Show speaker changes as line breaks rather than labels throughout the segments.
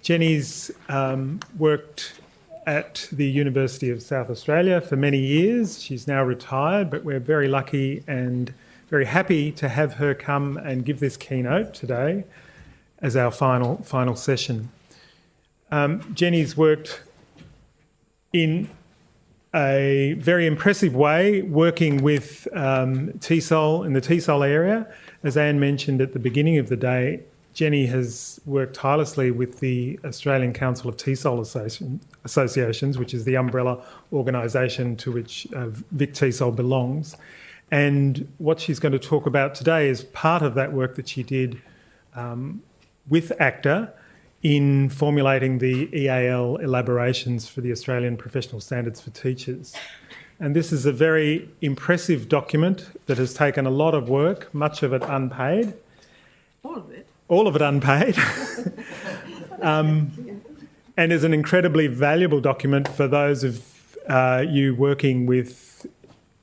Jenny's worked at the University of South Australia for many years. She's now retired, but we're very lucky and very happy to have her come and give this keynote today as our final session. Jenny's worked in a very impressive way working with TESOL in the TESOL area. As Anne mentioned at the beginning of the day, Jenny has worked tirelessly with the Australian Council of TESOL Associations, which is the umbrella organisation to which VicTESOL belongs. And what she's going to talk about today is part of that work that she did with ACTA in formulating the EAL Elaborations for the Australian Professional Standards for Teachers. And this is a very impressive document that has taken a lot of work, much of it unpaid.
All of it?
All of it unpaid. And is an incredibly valuable document for those of you working with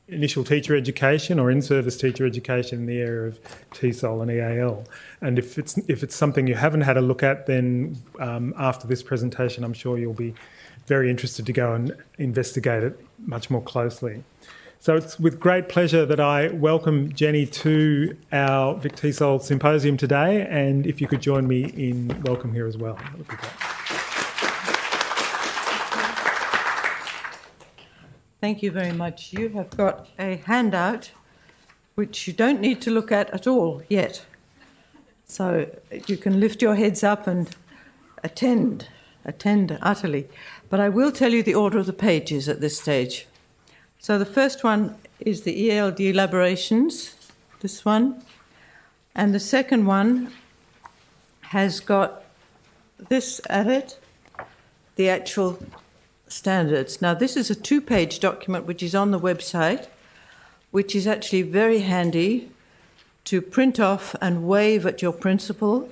initial teacher education or in-service teacher education in the area of TESOL and EAL. And if it's something you haven't had a look at, then after this presentation, I'm sure you'll be very interested to go and investigate it much more closely. So it's with great pleasure that I welcome Jenny to our VicTESOL Symposium today, and if you could join me in welcome here as well, that would be great.
Thank you very much. You have got a handout which you don't need to look at all yet. So you can lift your heads up and attend utterly. But I will tell you the order of the pages at this stage. So the first one is the EALD Elaborations, this one. And the second one has got this at it, the actual standards. Now, this is a 2-page document which is on the website, which is actually very handy to print off and wave at your principal,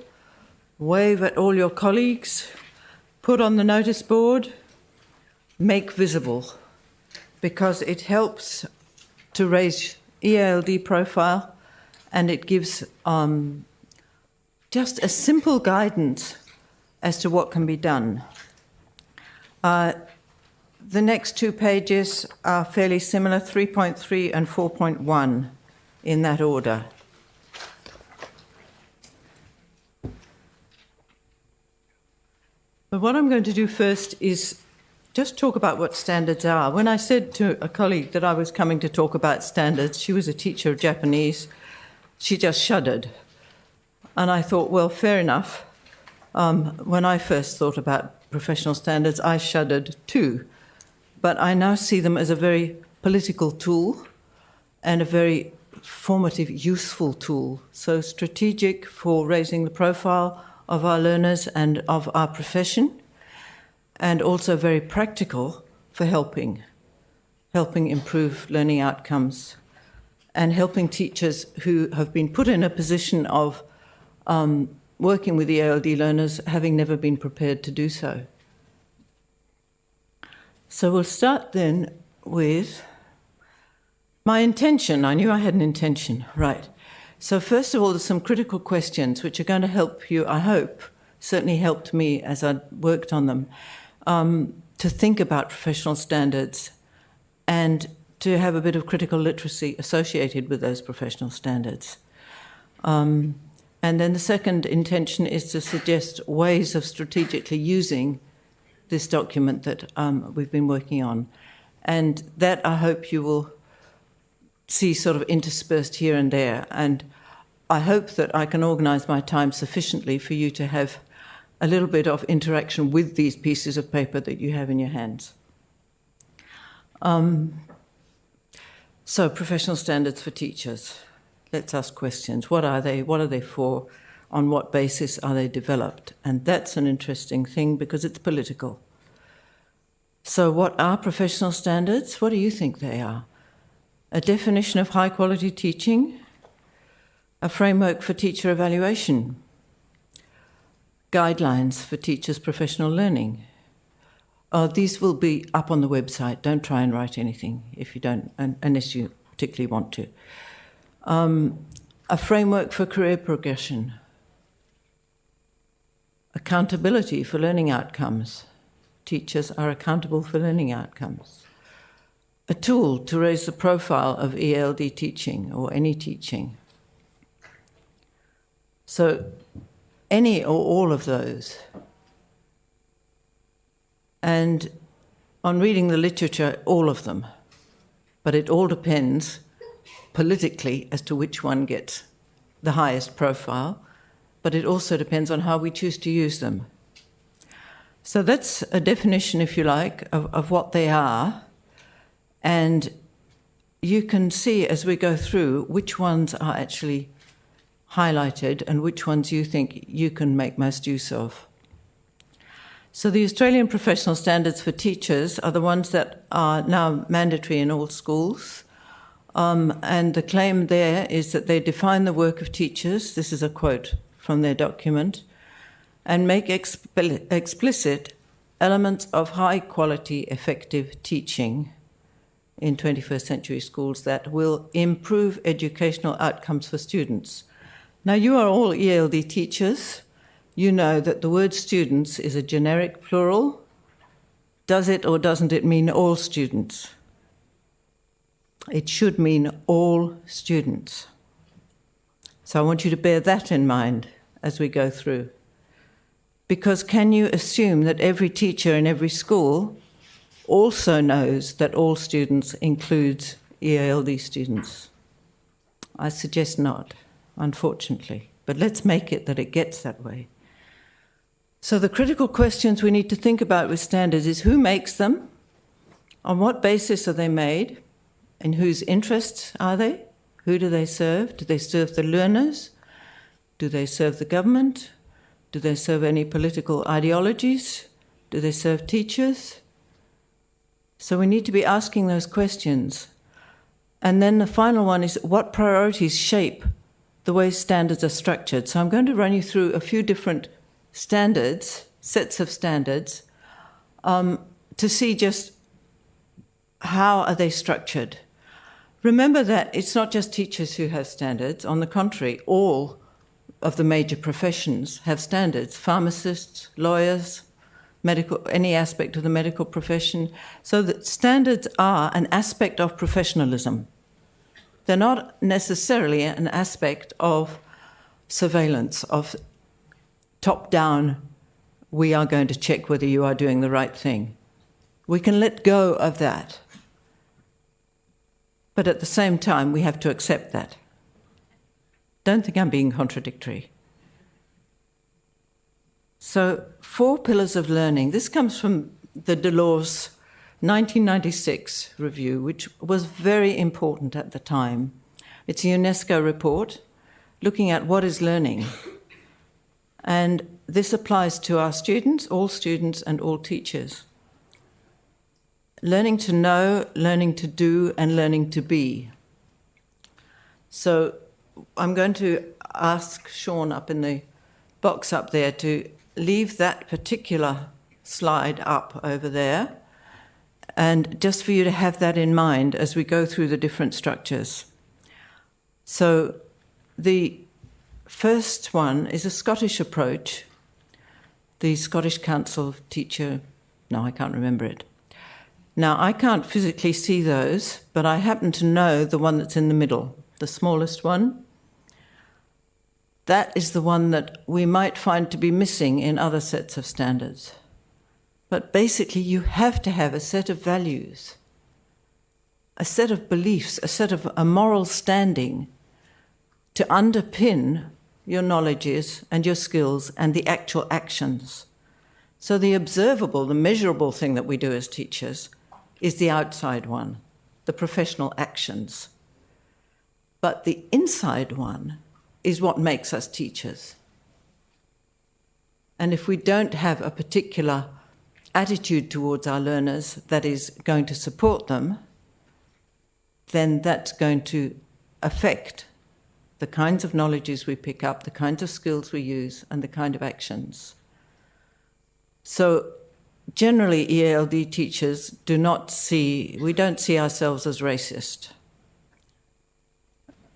wave at all your colleagues, put on the notice board, make visible, because it helps to raise EALD profile and it gives just a simple guidance as to what can be done. The next 2 pages are fairly similar, 3.3 and 4.1 in that order. But what I'm going to do first is just talk about what standards are. When I said to a colleague that I was coming to talk about standards, she was a teacher of Japanese, she just shuddered. And I thought, well, fair enough. When I first thought about professional standards, I shuddered too. But I now see them as a very political tool and a very formative, useful tool. So strategic for raising the profile of our learners and of our profession, and also very practical for helping improve learning outcomes and helping teachers who have been put in a position of working with EALD learners having never been prepared to do so. So we'll start then with my intention. I knew I had an intention, right. So first of all, there's some critical questions which are going to help you, I hope, certainly helped me as I worked on them, to think about professional standards and to have a bit of critical literacy associated with those professional standards. And then the second intention is to suggest ways of strategically using this document that we've been working on. And that I hope you will see sort of interspersed here and there. And I hope that I can organise my time sufficiently for you to have a little bit of interaction with these pieces of paper that you have in your hands. So professional standards for teachers. Let's ask questions. What are they? What are they for? On what basis are they developed? And that's an interesting thing because it's political. So what are professional standards? What do you think they are? A definition of high-quality teaching, a framework for teacher evaluation, guidelines for teachers' professional learning. These will be up on the website. Don't try and write anything if you don't, unless you particularly want to. A framework for career progression. accountability for learning outcomes. Teachers are accountable for learning outcomes. A tool to raise the profile of EALD teaching or any teaching. So any or all of those. And on reading the literature, all of them. But it all depends politically as to which one gets the highest profile, but it also depends on how we choose to use them. So that's a definition, if you like, of what they are. And you can see as we go through which ones are actually highlighted and which ones you think you can make most use of. So the Australian Professional Standards for Teachers are the ones that are now mandatory in all schools. And the claim there is that they define the work of teachers, this is a quote from their document, and make explicit elements of high-quality, effective teaching in 21st century schools that will improve educational outcomes for students. Now, you are all EALD teachers. You know that the word students is a generic plural. Does it or doesn't it mean all students? It should mean all students. So I want you to bear that in mind as we go through. Because can you assume that every teacher in every school also knows that all students includes EALD students? I suggest not, unfortunately. But let's make it that it gets that way. So the critical questions we need to think about with standards is who makes them, on what basis are they made, in whose interests are they, who do they serve? Do they serve the learners? Do they serve the government? Do they serve any political ideologies? Do they serve teachers? So we need to be asking those questions. And then the final one is what priorities shape the way standards are structured. So I'm going to run you through a few different standards, sets of standards, to see just how are they structured. Remember that it's not just teachers who have standards. On the contrary, all of the major professions have standards. Pharmacists, lawyers, medical, any aspect of the medical profession. So that standards are an aspect of professionalism. They're not necessarily an aspect of surveillance, of top-down, we are going to check whether you are doing the right thing. We can let go of that. But at the same time, we have to accept that. Don't think I'm being contradictory. So, 4 pillars of learning. This comes from the Delors 1996 review, which was very important at the time. It's a UNESCO report looking at what is learning. And this applies to our students, and all teachers. Learning to know, learning to do, and learning to be. So I'm going to ask Sean up in the box up there to leave that particular slide up over there, and just for you to have that in mind as we go through the different structures. So the first one is a Scottish approach. The Scottish Council Teacher, no, I can't remember it. Now, I can't physically see those, but I happen to know the one that's in the middle, the smallest one. That is the one that we might find to be missing in other sets of standards. But basically, you have to have a set of values, a set of beliefs, a moral standing to underpin your knowledges and your skills and the actual actions. So the observable, the measurable thing that we do as teachers is the outside one, the professional actions. But the inside one is what makes us teachers. And if we don't have a particular attitude towards our learners that is going to support them, then that's going to affect the kinds of knowledges we pick up, the kinds of skills we use, and the kind of actions. So generally, EALD teachers we don't see ourselves as racist.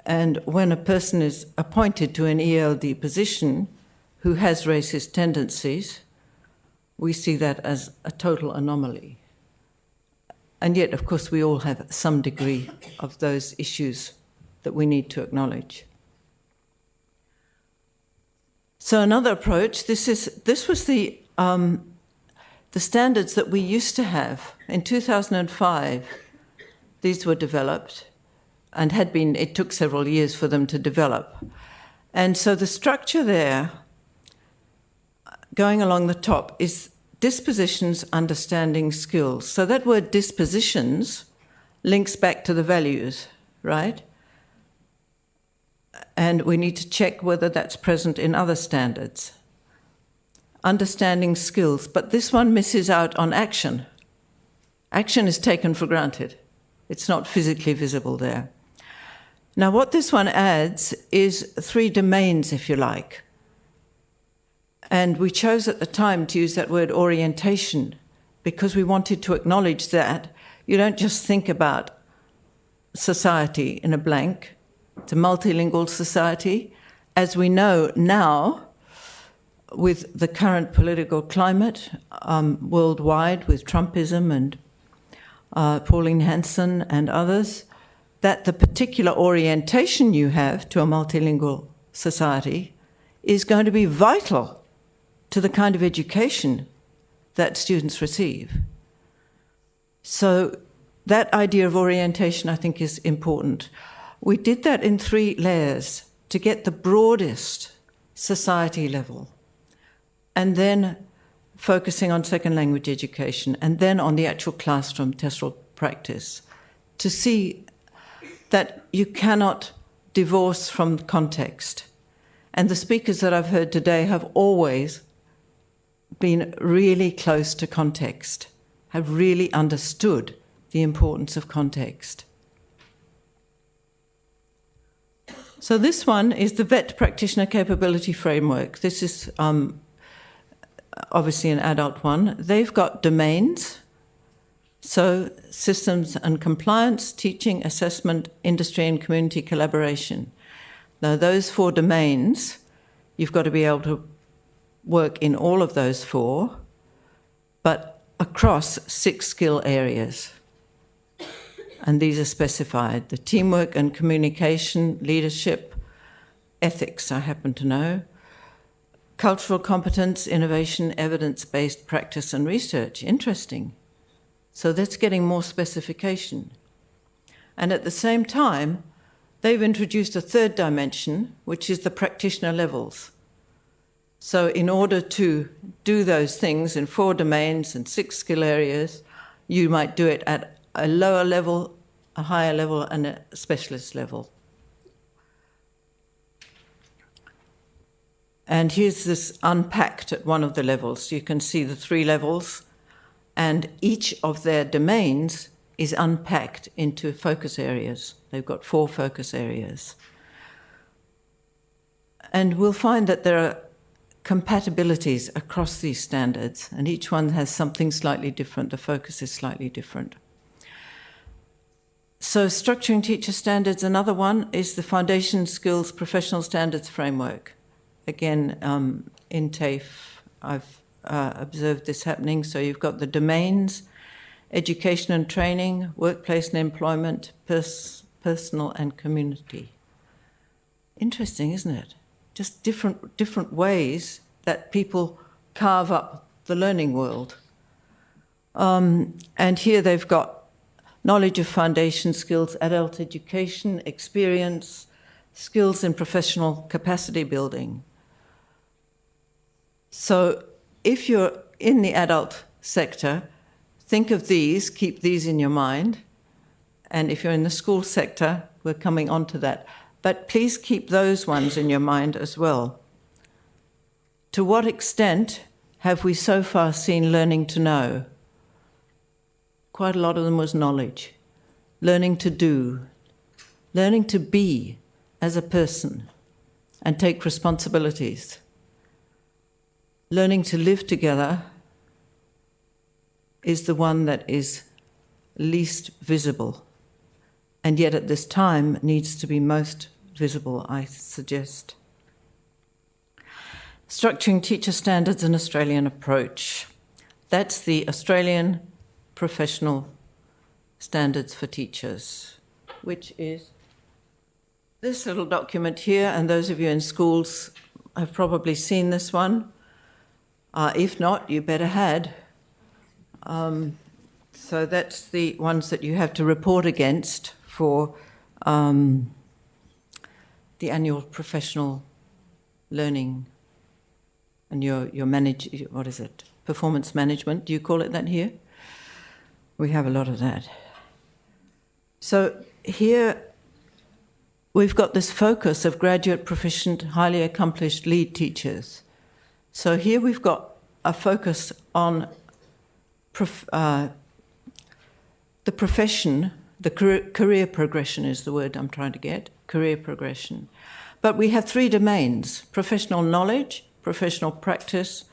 And when a person is appointed to an EALD position who has racist tendencies, we see that as a total anomaly. And yet, of course, we all have some degree of those issues that we need to acknowledge. So another approach, this was the standards that we used to have. In 2005, these were developed and it took several years for them to develop. And so the structure there, going along the top, is dispositions, understanding, skills. So that word dispositions links back to the values, right? And we need to check whether that's present in other standards. Understanding, skills, but this one misses out on action. Action is taken for granted. It's not physically visible there. Now, what this one adds is 3 domains, if you like. And we chose at the time to use that word orientation because we wanted to acknowledge that you don't just think about society in a blank. It's a multilingual society. As we know now, with the current political climate worldwide, with Trumpism and Pauline Hanson and others, that the particular orientation you have to a multilingual society is going to be vital to the kind of education that students receive. So that idea of orientation, I think, is important. We did that in 3 layers to get the broadest society level, and then focusing on second language education, and then on the actual classroom TESOL practice, to see that you cannot divorce from context. And the speakers that I've heard today have always been really close to context, have really understood the importance of context. So this one is the VET Practitioner Capability Framework. This is obviously an adult one. They've got domains, so systems and compliance, teaching, assessment, industry and community collaboration. Now those 4 domains, you've got to be able to work in all of those 4, but across 6 skill areas. And these are specified: the teamwork and communication, leadership, ethics, I happen to know, cultural competence, innovation, evidence-based practice and research. Interesting. So that's getting more specification. And at the same time, they've introduced a 3rd dimension, which is the practitioner levels. So in order to do those things in 4 domains and 6 skill areas, you might do it at a lower level, a higher level, and a specialist level. And here's this unpacked at one of the levels. You can see the 3 levels, and each of their domains is unpacked into focus areas. They've got 4 focus areas. And we'll find that there are compatibilities across these standards, and each one has something slightly different. The focus is slightly different. So structuring teacher standards, another one is the Foundation Skills Professional Standards Framework. Again, in TAFE, I've observed this happening. So you've got the domains, education and training, workplace and employment, personal and community. Interesting, isn't it? Just different ways that people carve up the learning world. And here they've got knowledge of foundation skills, adult education, experience, skills in professional capacity building. So if you're in the adult sector, think of these, keep these in your mind. And if you're in the school sector, we're coming on to that. But please keep those ones in your mind as well. To what extent have we so far seen learning to know? Quite a lot of them was knowledge. Learning to do. Learning to be as a person and take responsibilities. Learning to live together is the one that is least visible, and yet at this time needs to be most visible, I suggest. Structuring Teacher Standards, an Australian Approach. That's the Australian Professional Standards for Teachers, which is this little document here, and those of you in schools have probably seen this one. If not, you better had. So that's the ones that you have to report against for the annual professional learning and your performance management. Do you call it that here? We have a lot of that. So here we've got this focus of graduate, proficient, highly accomplished lead teachers. So here we've got a focus on the profession, the career progression is the word I'm trying to get, career progression. But we have three domains: professional knowledge, professional practice,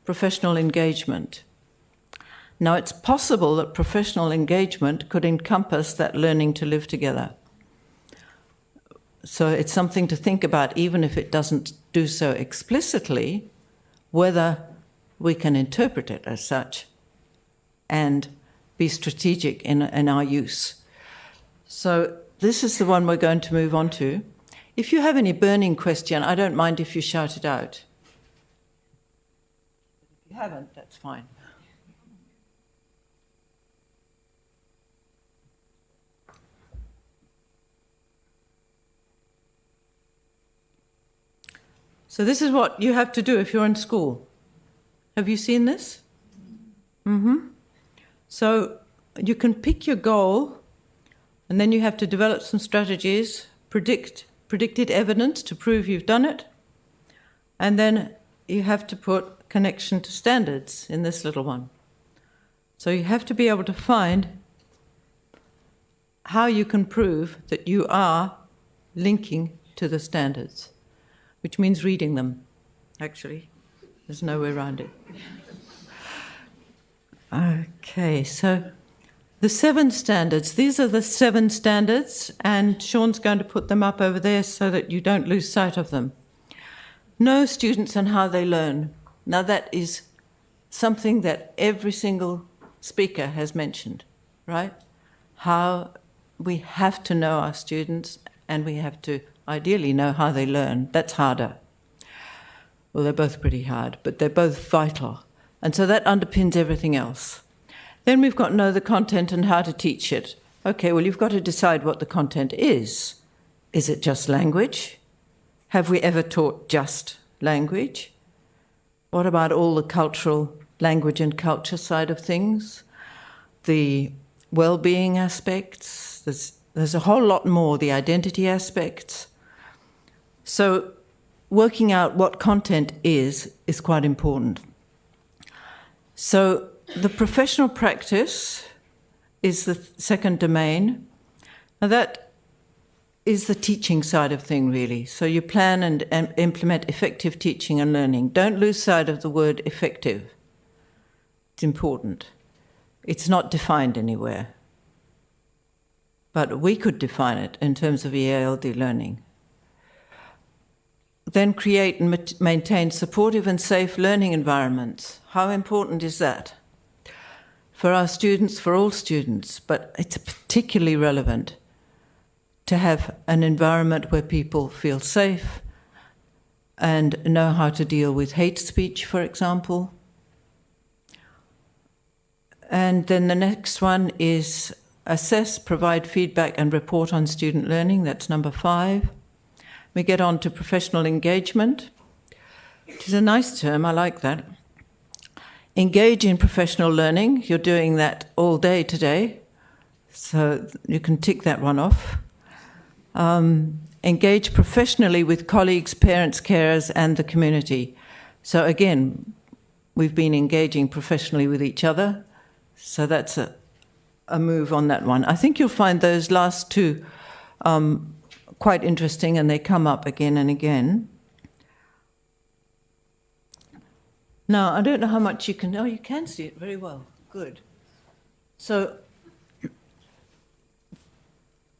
professional engagement. Now, it's possible that professional engagement could encompass that learning to live together. So it's something to think about, even if it doesn't do so explicitly, whether we can interpret it as such and be strategic in our use. So this is the one we're going to move on to. If you have any burning question, I don't mind if you shout it out. If you haven't, that's fine. So this is what you have to do if you're in school. Have you seen this? Mm-hmm. So you can pick your goal, and then you have to develop some strategies, predicted evidence to prove you've done it, and then you have to put connection to standards in this little one. So you have to be able to find how you can prove that you are linking to the standards, which means reading them, actually. There's no way around it. Okay, so the 7 standards. These are the 7 standards, and Sean's going to put them up over there so that you don't lose sight of them. Know students and how they learn. Now that is something that every single speaker has mentioned, right? How we have to know our students, and we have to ideally know how they learn. That's harder. Well, they're both pretty hard, but they're both vital. And so that underpins everything else. Then we've got to know the content and how to teach it. Okay, well, you've got to decide what the content is. Is it just language? Have we ever taught just language? What about all the cultural, language and culture side of things? The well-being aspects? There's a whole lot more, the identity aspects. So working out what content is quite important. So the professional practice is the second domain. Now that is the teaching side of thing, really. So you plan and implement effective teaching and learning. Don't lose sight of the word effective. It's important. It's not defined anywhere. But we could define it in terms of EALD learning. Then create and maintain supportive and safe learning environments. How important is that? For our students, for all students, but it's particularly relevant to have an environment where people feel safe and know how to deal with hate speech, for example. And then the next one is assess, provide feedback and report on student learning. That's number 5. We get on to professional engagement, which is a nice term, I like that. Engage in professional learning. You're doing that all day today, so you can tick that one off. Engage professionally with colleagues, parents, carers, and the community. So again, we've been engaging professionally with each other, so that's a move on that one. I think you'll find those last 2 quite interesting, and they come up again and again. Now, I don't know how much you can... Oh, you can see it very well. Good. So,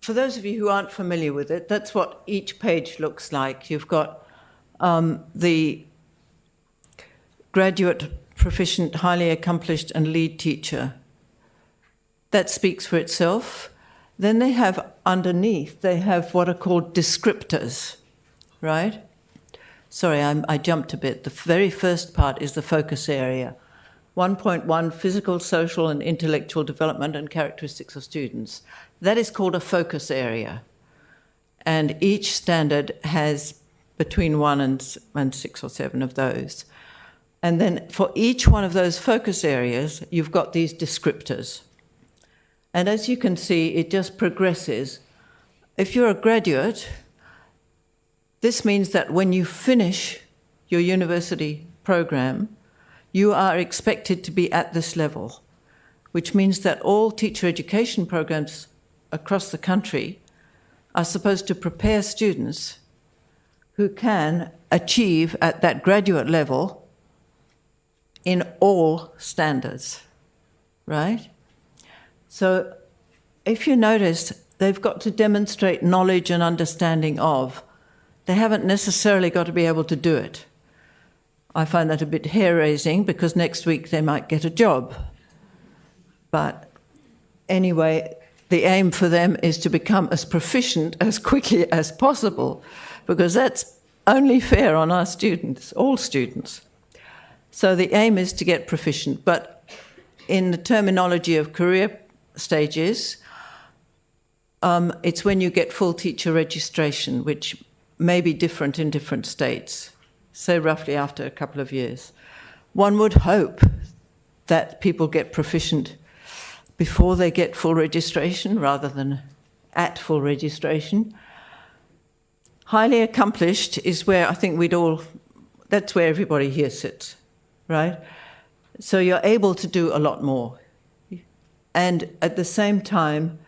for those of you who aren't familiar with it, that's what each page looks like. You've got the graduate, proficient, highly accomplished, and lead teacher. That speaks for itself. Then they have underneath, they have what are called descriptors, right? Sorry, I jumped a bit. The very first part is the focus area. 1.1, physical, social, and intellectual development and characteristics of students. That is called a focus area. And each standard has between 1 and 6 or 7 of those. And then for each one of those focus areas, you've got these descriptors. And as you can see, it just progresses. If you're a graduate, this means that when you finish your university program, you are expected to be at this level, which means that all teacher education programs across the country are supposed to prepare students who can achieve at that graduate level in all standards, right? So if you notice, they've got to demonstrate knowledge and understanding of. They haven't necessarily got to be able to do it. I find that a bit hair-raising because next week they might get a job. But anyway, the aim for them is to become as proficient as quickly as possible, because that's only fair on our students, all students. So the aim is to get proficient. But in the terminology of career stages, it's when you get full teacher registration, which may be different in different states, say roughly after a couple of years. One would hope that people get proficient before they get full registration rather than at full registration. Highly accomplished is where I think that's where everybody here sits, right? So you're able to do a lot more. And at the same time,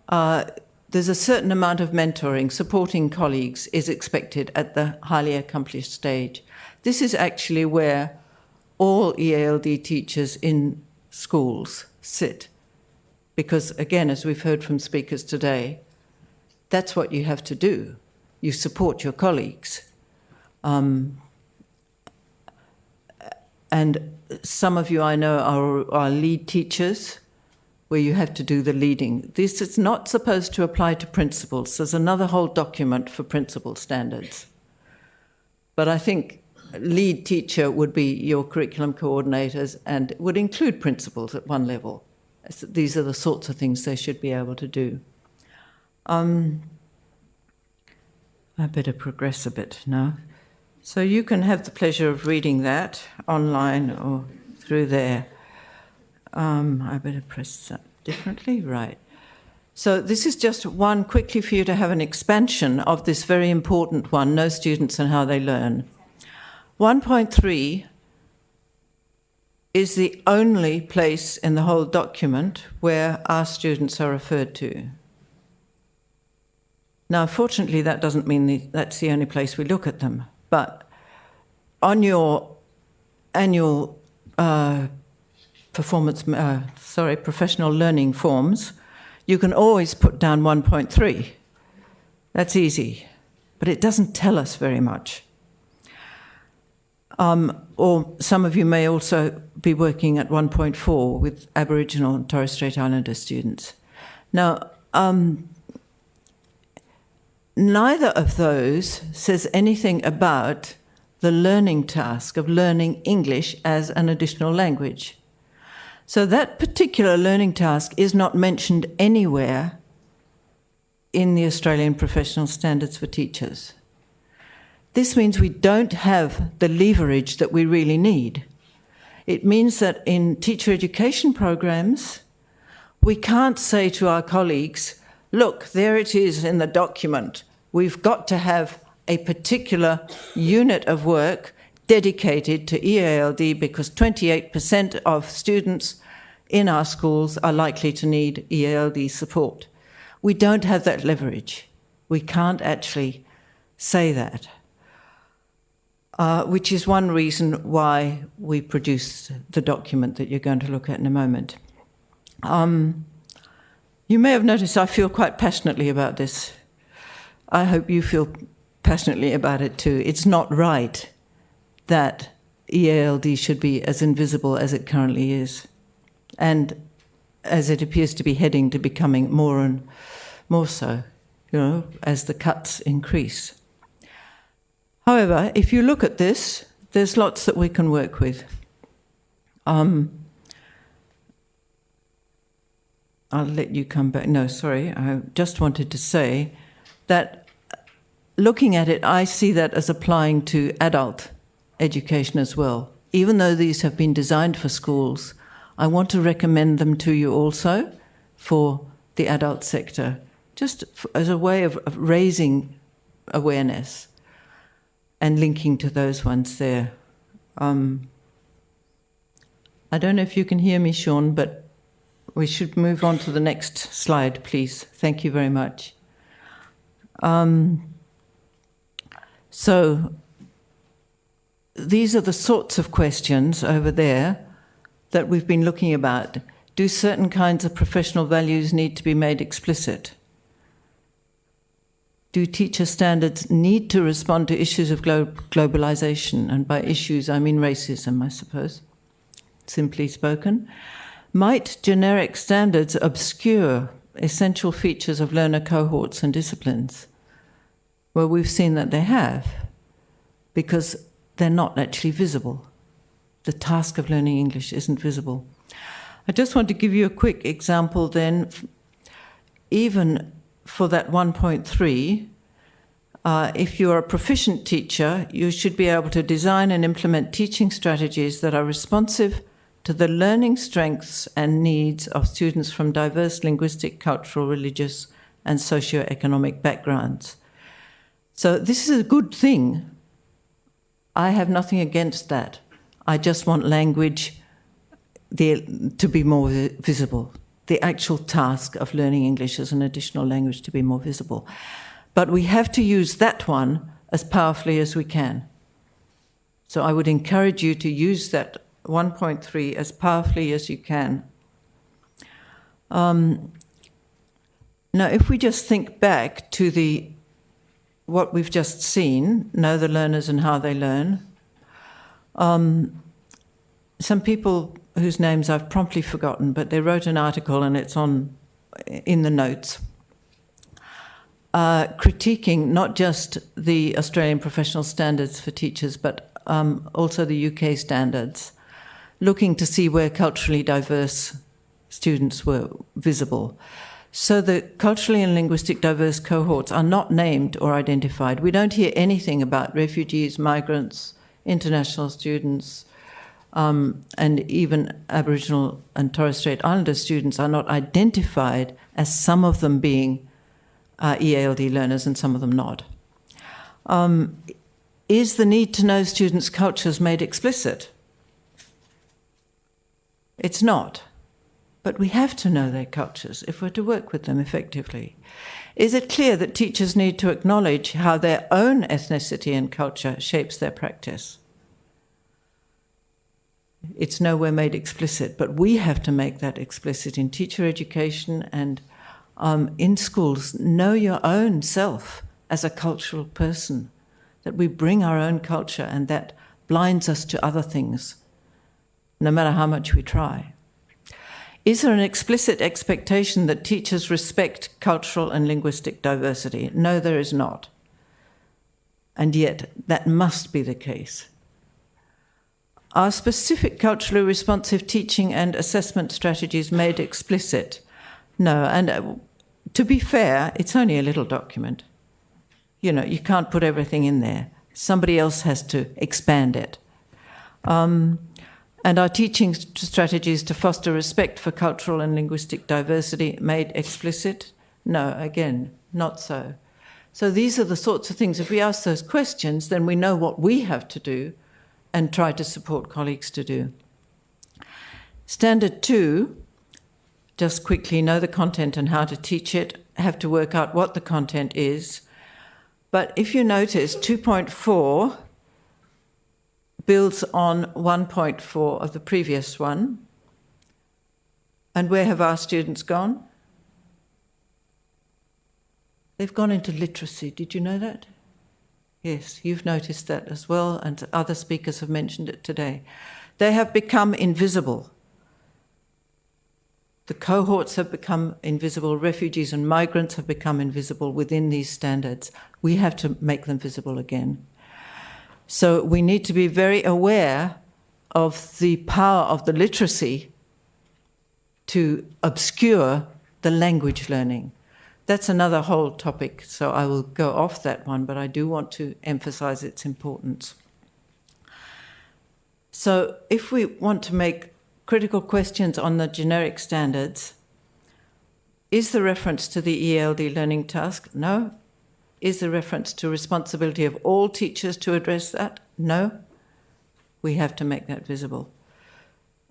there's a certain amount of mentoring, supporting colleagues is expected at the highly accomplished stage. This is actually where all EALD teachers in schools sit. Because again, as we've heard from speakers today, that's what you have to do. You support your colleagues. And some of you I know are lead teachers, where you have to do the leading. This is not supposed to apply to principals. There's another whole document for principal standards. But I think lead teacher would be your curriculum coordinators and would include principals at one level. These are the sorts of things they should be able to do. I better progress a bit now. So you can have the pleasure of reading that online or through there. I better press that differently, right. So this is just one quickly for you to have an expansion of this very important one, know students and how they learn. 1.3 is the only place in the whole document where our students are referred to. Now, fortunately, that doesn't mean that's the only place we look at them, but on your annual professional learning forms, you can always put down 1.3. That's easy, but it doesn't tell us very much. Or some of you may also be working at 1.4 with Aboriginal and Torres Strait Islander students. Now, neither of those says anything about the learning task of learning English as an additional language. So that particular learning task is not mentioned anywhere in the Australian Professional Standards for Teachers. This means we don't have the leverage that we really need. It means that in teacher education programs, we can't say to our colleagues, look, there it is in the document. We've got to have a particular unit of work dedicated to EALD because 28% of students in our schools are likely to need EALD support. We don't have that leverage. We can't actually say that, which is one reason why we produce the document that you're going to look at in a moment. You may have noticed I feel quite passionately about this. I hope you feel passionately about it too. It's not right that EALD should be as invisible as it currently is, and as it appears to be heading to becoming more and more so, as the cuts increase. However, if you look at this, there's lots that we can work with. I'll let you come back. No, sorry, I just wanted to say that looking at it, I see that as applying to adult education as well. Even though these have been designed for schools, I want to recommend them to you also for the adult sector, just as a way of raising awareness and linking to those ones there. I don't know if you can hear me, Sean, but we should move on to the next slide, please. Thank you very much. So these are the sorts of questions over there that we've been looking about. Do certain kinds of professional values need to be made explicit? Do teacher standards need to respond to issues of globalization? And by issues, I mean racism, I suppose, simply spoken. Might generic standards obscure essential features of learner cohorts and disciplines? Well, we've seen that they have, because they're not actually visible. The task of learning English isn't visible. I just want to give you a quick example then. Even for that 1.3, if you're a proficient teacher, you should be able to design and implement teaching strategies that are responsive to the learning strengths and needs of students from diverse linguistic, cultural, religious, and socio-economic backgrounds. So this is a good thing. I have nothing against that. I just want language to be more visible, the actual task of learning English as an additional language to be more visible. But we have to use that one as powerfully as we can. So I would encourage you to use that 1.3 as powerfully as you can. Now, if we just think back to what we've just seen, know the learners and how they learn, some people whose names I've promptly forgotten, but they wrote an article and it's in the notes, critiquing not just the Australian professional standards for teachers, but also the UK standards, looking to see where culturally diverse students were visible. So the culturally and linguistic diverse cohorts are not named or identified. We don't hear anything about refugees, migrants, international students, and even Aboriginal and Torres Strait Islander students are not identified as some of them being EALD learners and some of them not. Is the need to know students' cultures made explicit? It's not. But we have to know their cultures if we're to work with them effectively. Is it clear that teachers need to acknowledge how their own ethnicity and culture shapes their practice? It's nowhere made explicit, but we have to make that explicit in teacher education and in schools. Know your own self as a cultural person, that we bring our own culture, and that blinds us to other things, no matter how much we try. Is there an explicit expectation that teachers respect cultural and linguistic diversity? No, there is not. And yet, that must be the case. Are specific culturally responsive teaching and assessment strategies made explicit? No, and to be fair, it's only a little document. You can't put everything in there. Somebody else has to expand it. And are teaching strategies to foster respect for cultural and linguistic diversity made explicit? No, again, not so. So these are the sorts of things, if we ask those questions, then we know what we have to do and try to support colleagues to do. Standard 2, just quickly, know the content and how to teach it, have to work out what the content is. But if you notice, 2.4 builds on 1.4 of the previous one. And where have our students gone? They've gone into literacy. Did you know that? Yes, you've noticed that as well, and other speakers have mentioned it today. They have become invisible. The cohorts have become invisible. Refugees and migrants have become invisible within these standards. We have to make them visible again. So we need to be very aware of the power of the literacy to obscure the language learning. That's another whole topic, so I will go off that one, but I do want to emphasize its importance. So if we want to make critical questions on the generic standards, is the reference to the EALD learning task? No. Is the reference to responsibility of all teachers to address that? No. We have to make that visible.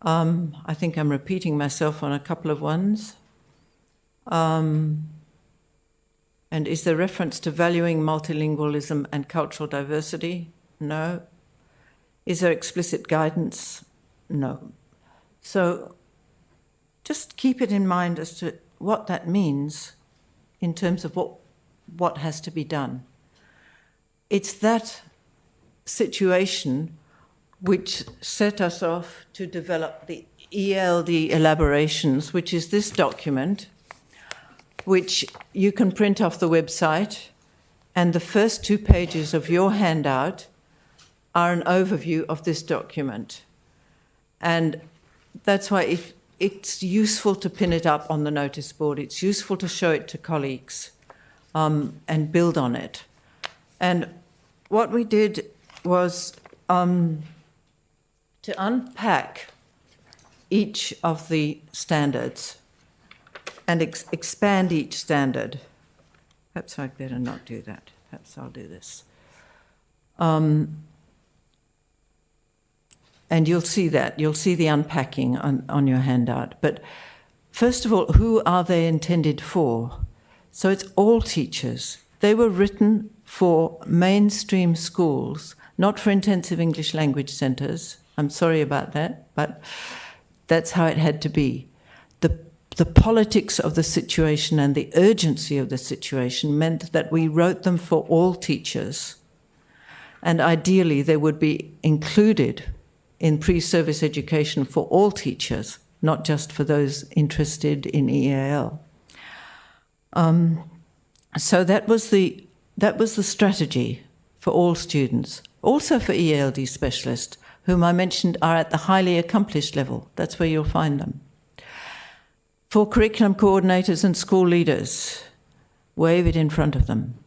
I think I'm repeating myself on a couple of ones. And is there reference to valuing multilingualism and cultural diversity? No. Is there explicit guidance? No. So just keep it in mind as to what that means in terms of what has to be done. It's that situation which set us off to develop the EALD Elaborations, which is this document, which you can print off the website, and the first 2 pages of your handout are an overview of this document. And that's why it's useful to pin it up on the notice board. It's useful to show it to colleagues and build on it. And what we did was to unpack each of the standards and expand each standard. Perhaps I'd better not do that. Perhaps I'll do this. And you'll see that. You'll see the unpacking on your handout. But first of all, who are they intended for? So it's all teachers. They were written for mainstream schools, not for intensive English language centres. I'm sorry about that, but that's how it had to be. The politics of the situation and the urgency of the situation meant that we wrote them for all teachers. And ideally, they would be included in pre-service education for all teachers, not just for those interested in EAL. So that was the strategy for all students. Also for EALD specialists, whom I mentioned are at the highly accomplished level. That's where you'll find them. For curriculum coordinators and school leaders, wave it in front of them.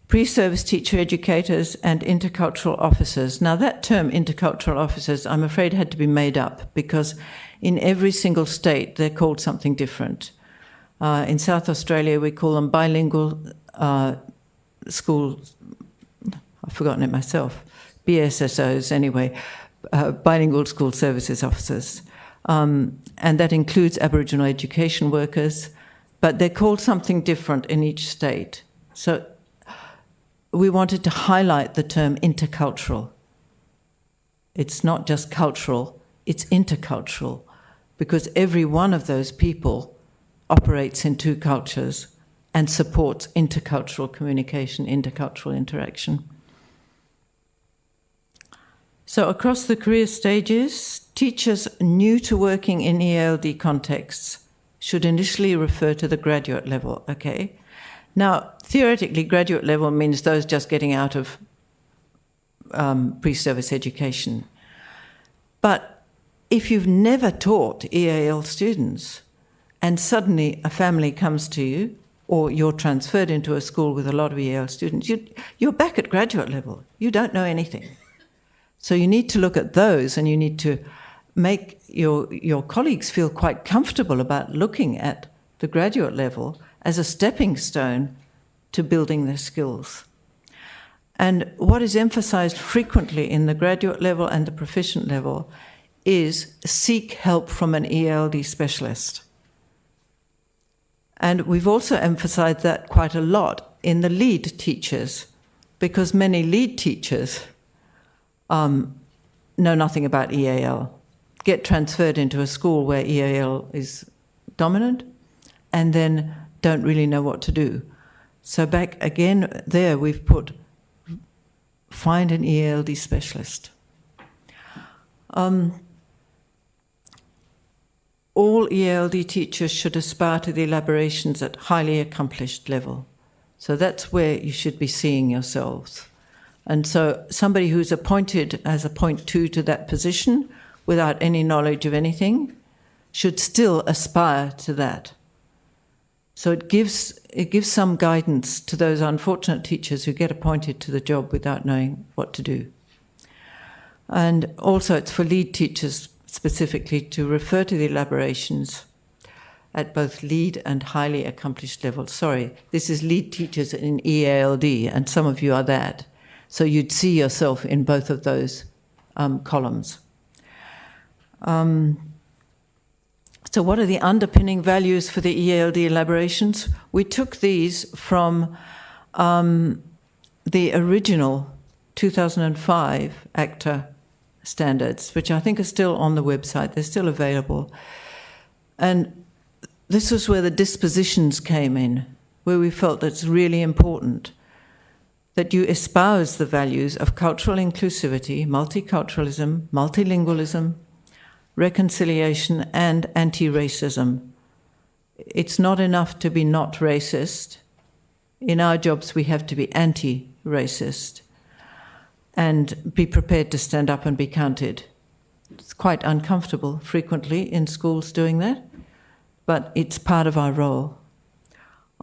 Pre-service teacher educators and intercultural officers. Now that term, intercultural officers, I'm afraid had to be made up because in every single state they're called something different. In South Australia we call them bilingual schools, I've forgotten it myself, BSSOs anyway, bilingual school services officers. And that includes Aboriginal education workers, but they're called something different in each state. So we wanted to highlight the term intercultural. It's not just cultural, it's intercultural, because every one of those people operates in 2 cultures and supports intercultural communication, intercultural interaction. So across the career stages, teachers new to working in EALD contexts should initially refer to the graduate level, okay? Now, theoretically, graduate level means those just getting out of pre-service education. But if you've never taught EAL students and suddenly a family comes to you or you're transferred into a school with a lot of EAL students, you're back at graduate level. You don't know anything. So you need to look at those and you need to make your colleagues feel quite comfortable about looking at the graduate level as a stepping stone to building their skills. And what is emphasized frequently in the graduate level and the proficient level is seek help from an EALD specialist. And we've also emphasized that quite a lot in the lead teachers, because many lead teachers know nothing about EAL, get transferred into a school where EAL is dominant, and then don't really know what to do. So back again there, we've put find an EALD specialist. All EALD teachers should aspire to the elaborations at highly accomplished level. So that's where you should be seeing yourselves. And so somebody who's appointed as a point 2 to that position without any knowledge of anything should still aspire to that. So it gives some guidance to those unfortunate teachers who get appointed to the job without knowing what to do. And also it's for lead teachers specifically to refer to the elaborations at both lead and highly accomplished levels. Sorry, this is lead teachers in EALD, and some of you are that. So you'd see yourself in both of those columns. So what are the underpinning values for the EALD elaborations? We took these from the original 2005 ACTA standards, which I think are still on the website. They're still available. And this was where the dispositions came in, where we felt that it's really important that you espouse the values of cultural inclusivity, multiculturalism, multilingualism, reconciliation, and anti-racism. It's not enough to be not racist. In our jobs, we have to be anti-racist and be prepared to stand up and be counted. It's quite uncomfortable frequently in schools doing that, but it's part of our role.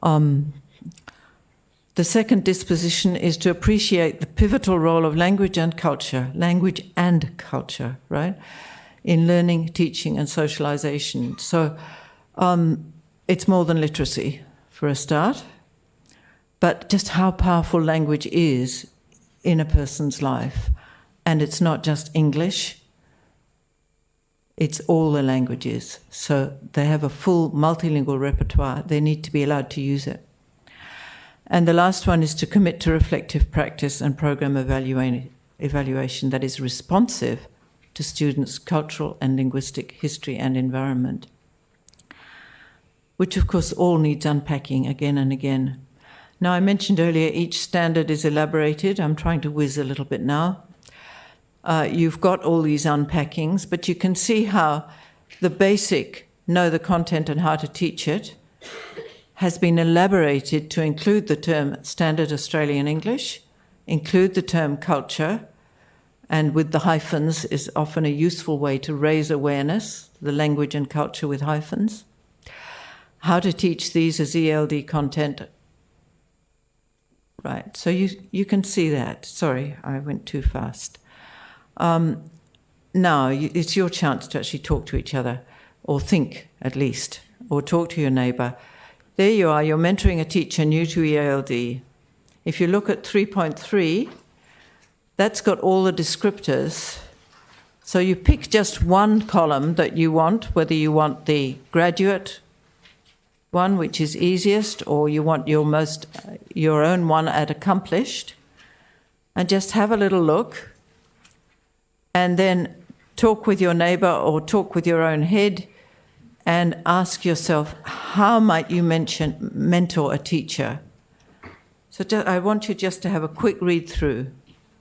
The second disposition is to appreciate the pivotal role of language and culture, right, in learning, teaching, and socialization. So it's more than literacy, for a start, but just how powerful language is in a person's life. And it's not just English, it's all the languages. So they have a full multilingual repertoire. They need to be allowed to use it. And the last one is to commit to reflective practice and program evaluation that is responsive to students' cultural and linguistic history and environment, which of course all needs unpacking again and again. Now, I mentioned earlier each standard is elaborated. I'm trying to whiz a little bit now. You've got all these unpackings, but you can see how the basic know the content and how to teach it has been elaborated to include the term Standard Australian English, include the term culture, and with the hyphens is often a useful way to raise awareness, the language and culture with hyphens. How to teach these as EALD content. Right, so you can see that. Sorry, I went too fast. Now, it's your chance to actually talk to each other, or think at least, or talk to your neighbour. There you are, you're mentoring a teacher new to EALD. If you look at 3.3, that's got all the descriptors. So you pick just one column that you want, whether you want the graduate one, which is easiest, or you want your own one at accomplished, and just have a little look, and then talk with your neighbour or talk with your own head, and ask yourself, how might you mentor a teacher? So I want you just to have a quick read through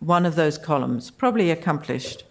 one of those columns, probably accomplished.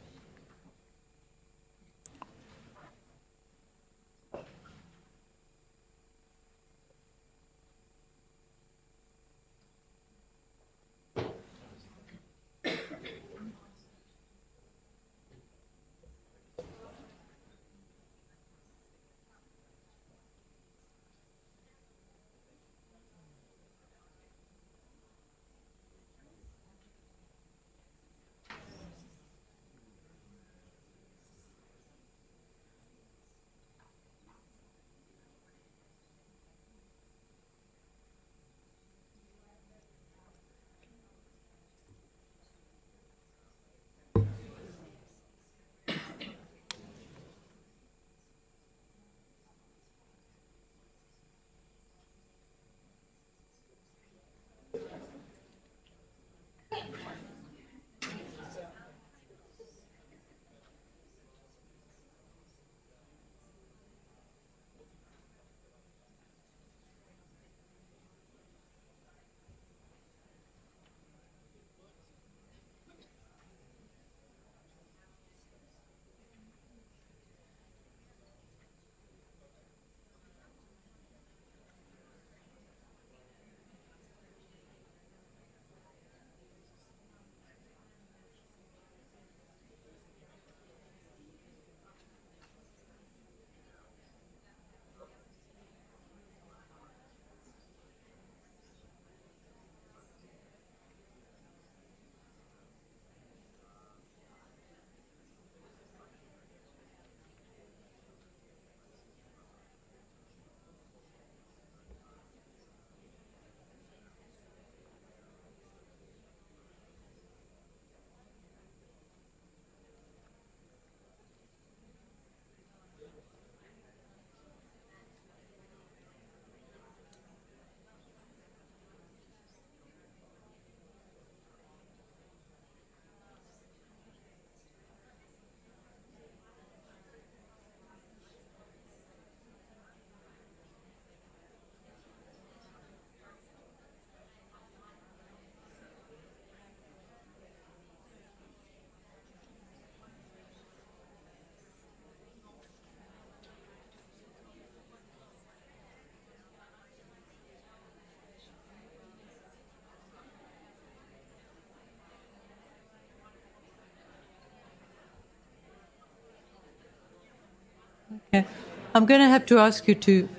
Okay. I'm going to have to ask you to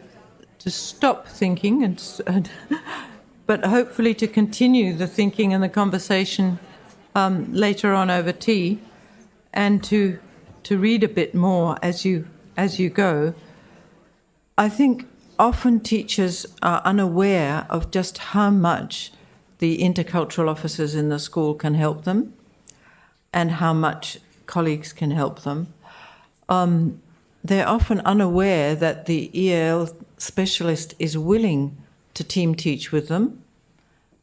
stop thinking, but hopefully to continue the thinking and the conversation later on over tea, and to read a bit more as you go. I think often teachers are unaware of just how much the intercultural officers in the school can help them and how much colleagues can help them. They're often unaware that the EAL specialist is willing to team teach with them,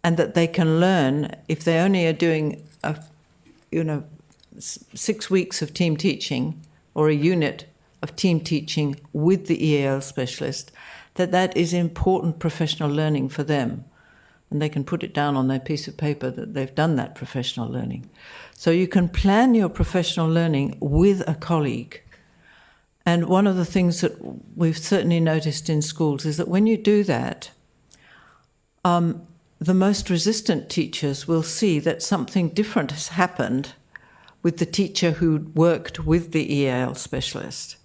and that they can learn if they only are doing 6 weeks of team teaching or a unit of team teaching with the EAL specialist, that is important professional learning for them. And they can put it down on their piece of paper that they've done that professional learning. So you can plan your professional learning with a colleague. And one of the things that we've certainly noticed in schools is that when you do that, the most resistant teachers will see that something different has happened with the teacher who worked with the EAL specialist.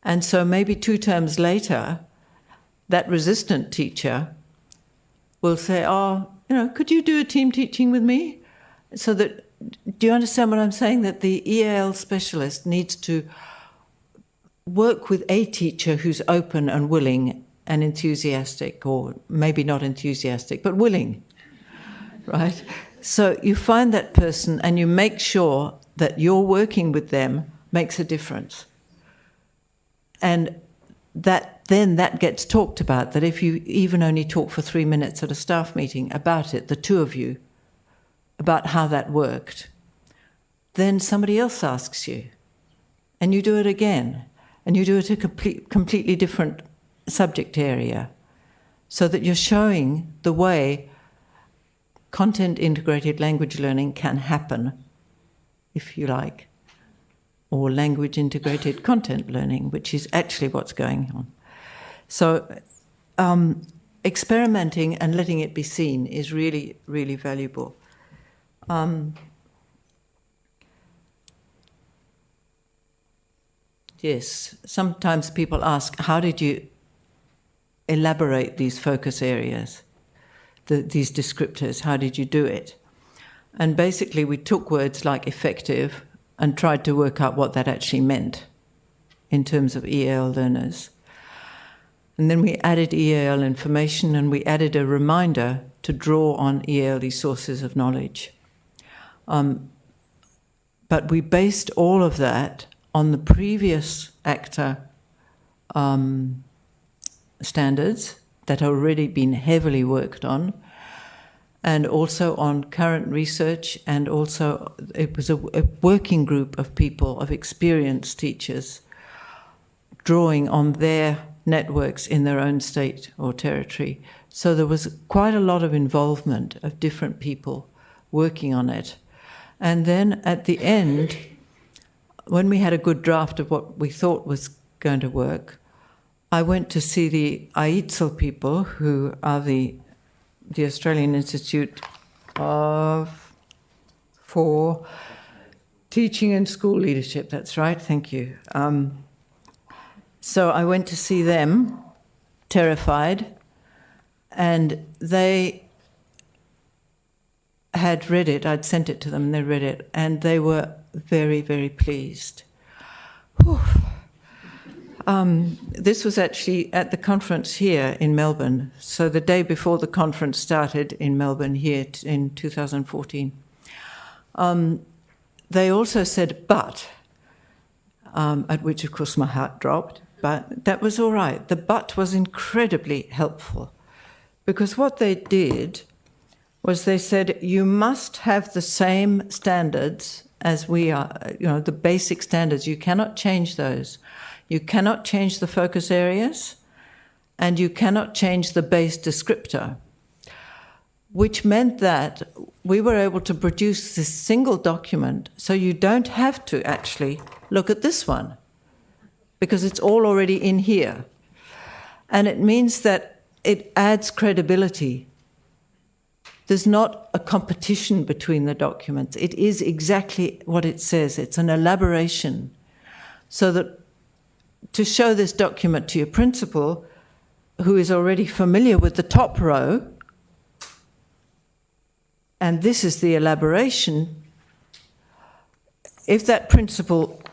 And so maybe 2 terms later, that resistant teacher will say, could you do a team teaching with me? So that, do you understand what I'm saying? That the EAL specialist needs to work with a teacher who's open and willing and enthusiastic, or maybe not enthusiastic, but willing, right? So you find that person and you make sure that your working with them makes a difference. And that gets talked about, that if you even only talk for 3 minutes at a staff meeting about it, the two of you, about how that worked, then somebody else asks you, and you do it again, and you do it a completely different subject area, so that you're showing the way content-integrated language learning can happen, if you like, or language-integrated content learning, which is actually what's going on. So experimenting and letting it be seen is really, really valuable. Yes, sometimes people ask, how did you elaborate these focus areas, these descriptors? How did you do it? And basically we took words like effective and tried to work out what that actually meant in terms of EAL learners. And then we added EAL information, and we added a reminder to draw on EALD sources of knowledge. But we based all of that on the previous ACTA standards that had already been heavily worked on, and also on current research, and also it was a working group of people, of experienced teachers, drawing on their networks in their own state or territory. So there was quite a lot of involvement of different people working on it. And then at the end, when we had a good draft of what we thought was going to work, I went to see the EATSL people, who are the Australian Institute for Teaching and School Leadership. That's right, thank you. So I went to see them, terrified, and they had read it. I'd sent it to them, and they read it, and they were very, very pleased. This was actually at the conference here in Melbourne, so the day before the conference started in Melbourne here in 2014. They also said, but, at which of course my heart dropped, but that was all right. The but was incredibly helpful, because what they did was they said, you must have the same standards as we are, the basic standards. You cannot change those. You cannot change the focus areas, and you cannot change the base descriptor, which meant that we were able to produce this single document, so you don't have to actually look at this one, because it's all already in here. And it means that it adds credibility. There's not a competition between the documents. It is exactly what it says. It's an elaboration, so that to show this document to your principal, who is already familiar with the top row, and this is the elaboration, if that principal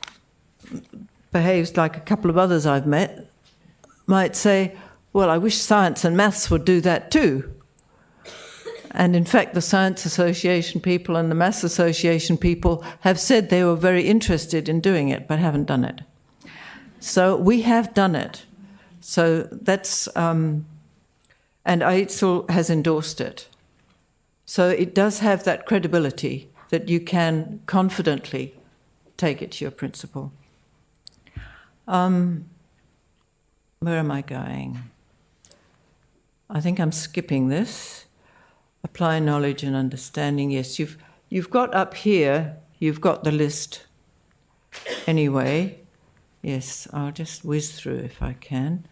behaves like a couple of others I've met, might say, well, I wish science and maths would do that too. And in fact, the Science Association people and the Maths Association people have said they were very interested in doing it, but haven't done it. So we have done it. So that's, and EASL has endorsed it. So it does have that credibility that you can confidently take it to your principal. Where am I going? I think I'm skipping this. Apply knowledge and understanding. Yes, you've got up here, you've got the list anyway. Yes, I'll just whiz through if I can.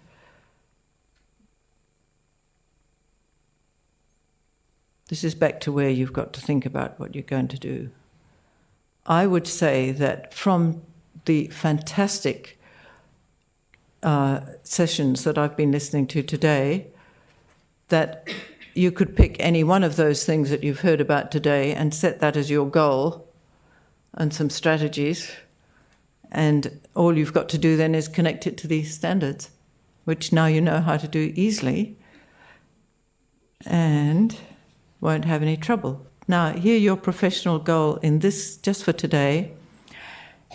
This is back to where you've got to think about what you're going to do. I would say that from the fantastic sessions that I've been listening to today, that you could pick any one of those things that you've heard about today and set that as your goal and some strategies, and all you've got to do then is connect it to these standards, which now you know how to do easily and won't have any trouble. Now, here your professional goal in this, just for today,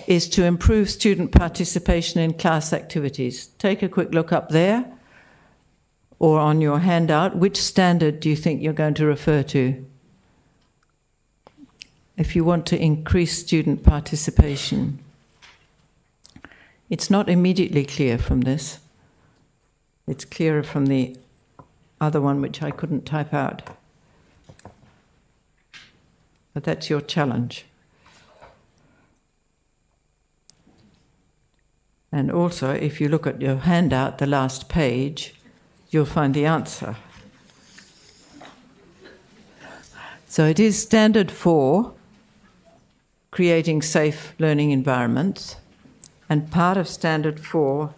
is to improve student participation in class activities. Take a quick look up there or on your handout. Which standard do you think you're going to refer to if you want to increase student participation? It's not immediately clear from this. It's clearer from the other one, which I couldn't type out. But that's your challenge. And also, if you look at your handout, the last page, you'll find the answer. So it is Standard 4, creating safe learning environments, and part of Standard 4,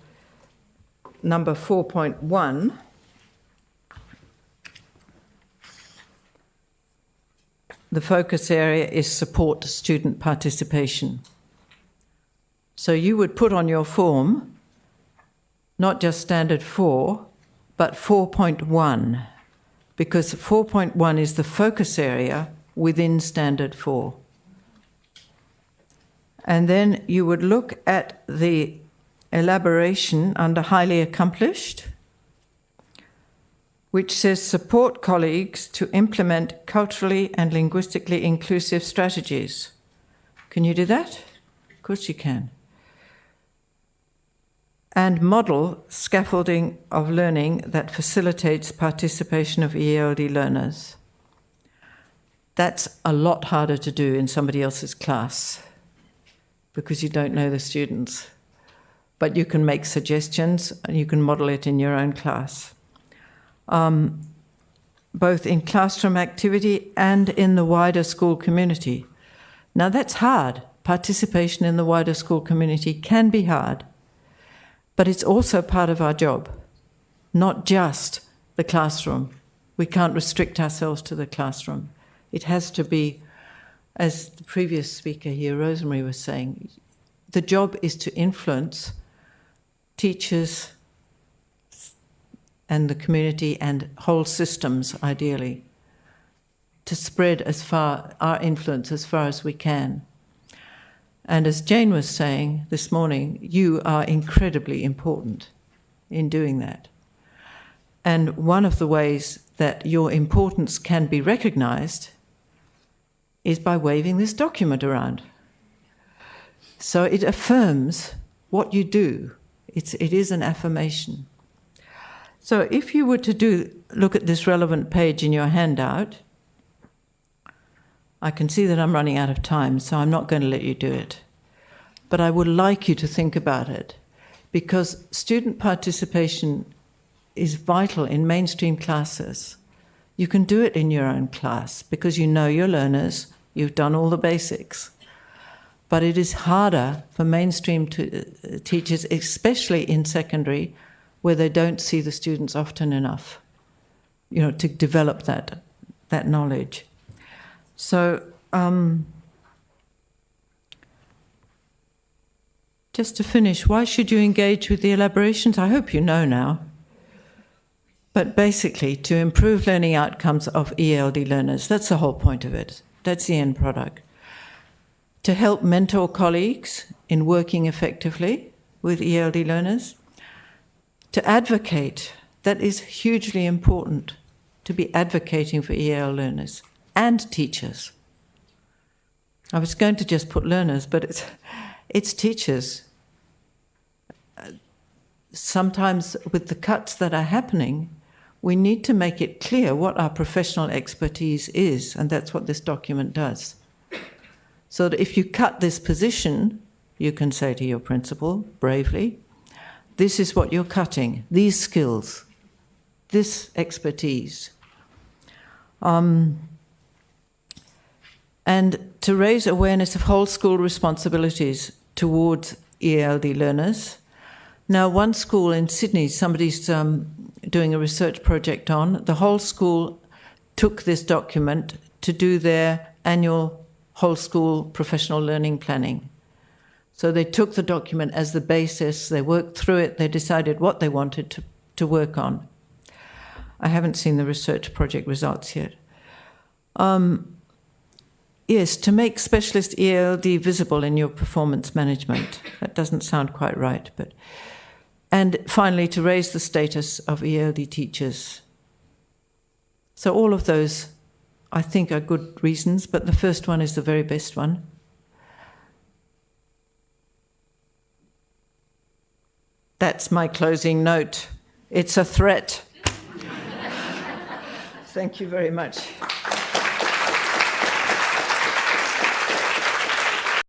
number 4.1, the focus area is support student participation. So you would put on your form not just Standard 4, but 4.1, because 4.1 is the focus area within Standard 4. And then you would look at the elaboration under highly accomplished, which says support colleagues to implement culturally and linguistically inclusive strategies. Can you do that? Of course you can. And model scaffolding of learning that facilitates participation of EALD learners. That's a lot harder to do in somebody else's class because you don't know the students. But you can make suggestions and you can model it in your own class. Both in classroom activity and in the wider school community. Now that's hard. Participation in the wider school community can be hard, but it's also part of our job, not just the classroom. We can't restrict ourselves to the classroom. It has to be, as the previous speaker here, Rosemary, was saying, the job is to influence teachers and the community and whole systems, ideally, to spread our influence as far as we can. And as Jane was saying this morning, you are incredibly important in doing that. And one of the ways that your importance can be recognised is by waving this document around. So it affirms what you do. It is an affirmation. So if you were to look at this relevant page in your handout, I can see that I'm running out of time, so I'm not going to let you do it. But I would like you to think about it, because student participation is vital in mainstream classes. You can do it in your own class because you know your learners, you've done all the basics. but it is harder for mainstream teachers, especially in secondary, where they don't see the students often enough, to develop that knowledge. So just to finish, why should you engage with the elaborations? I hope you know now. But basically, to improve learning outcomes of EALD learners, that's the whole point of it. That's the end product. To help mentor colleagues in working effectively with EALD learners. To advocate, that is hugely important, to be advocating for EAL learners and teachers. I was going to just put learners, but it's teachers. Sometimes with the cuts that are happening, we need to make it clear what our professional expertise is, and that's what this document does. So that if you cut this position, you can say to your principal, bravely, this is what you're cutting, these skills, this expertise. And to raise awareness of whole school responsibilities towards EALD learners. Now, one school in Sydney, somebody's doing a research project on, the whole school took this document to do their annual whole school professional learning planning. So they took the document as the basis, they worked through it, they decided what they wanted to work on. I haven't seen the research project results yet. Yes, to make specialist EALD visible in your performance management. That doesn't sound quite right, but... And finally, to raise the status of EALD teachers. So all of those, I think, are good reasons, but the first one is the very best one. That's my closing note. It's a threat. Thank you very much.